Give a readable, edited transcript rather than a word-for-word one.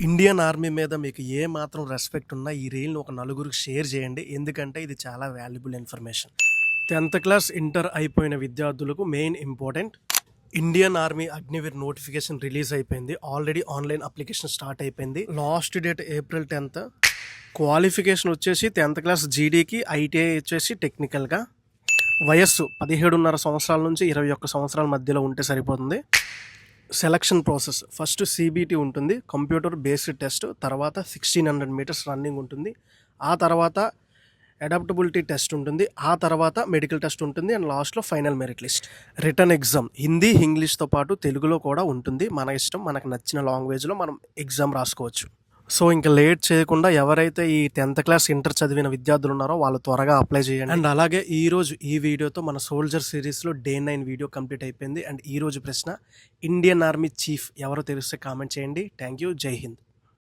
Indian army మీద మీకు ఏ మాత్రం రెస్పెక్ట్ ఉన్నా ఈ రీల్ని ఒక నలుగురికి షేర్ చేయండి. ఎందుకంటే ఇది చాలా valuable information. 10th class inter అయిపోయిన విద్యార్థులకు main important. Indian army Agniveer notification release అయిపోయింది. ఆల్రెడీ ఆన్లైన్ అప్లికేషన్ స్టార్ట్ అయిపోయింది. Last date April 10th. Qualification వచ్చేసి 10th క్లాస్ జీడీకి, ఐటీఐ వచ్చేసి టెక్నికల్గా. వయస్సు 17.5 సంవత్సరాల నుంచి 21 సంవత్సరాల మధ్యలో ఉంటే సరిపోతుంది. సెలక్షన్ ప్రాసెస్ ఫస్ట్ CBT ఉంటుంది, కంప్యూటర్ బేస్డ్ టెస్ట్. తర్వాత 1600 మీటర్స్ రన్నింగ్ ఉంటుంది. ఆ తర్వాత అడాప్టబిలిటీ టెస్ట్ ఉంటుంది. ఆ తర్వాత మెడికల్ టెస్ట్ ఉంటుంది. అండ్ లాస్ట్లో final merit list. Written exam Hindi, ఇంగ్లీష్తో పాటు తెలుగులో కూడా ఉంటుంది. మన ఇష్టం, మనకు నచ్చిన లాంగ్వేజ్లో మనం ఎగ్జామ్ రాసుకోవచ్చు. సో ఇంకా లేట్ చేయకుండా ఎవరైతే ఈ 10th క్లాస్ ఇంటర్ చదివిన విద్యార్థులు ఉన్నారో వాళ్ళు త్వరగా అప్లై చేయండి. అండ్ అలాగే ఈరోజు ఈ వీడియోతో మన సోల్జర్ సిరీస్లో Day 9 వీడియో కంప్లీట్ అయిపోయింది. అండ్ ఈరోజు ప్రశ్న, ఇండియన్ ఆర్మీ చీఫ్ ఎవరో తెలిస్తే కామెంట్ చేయండి. Thank you. జై హింద్.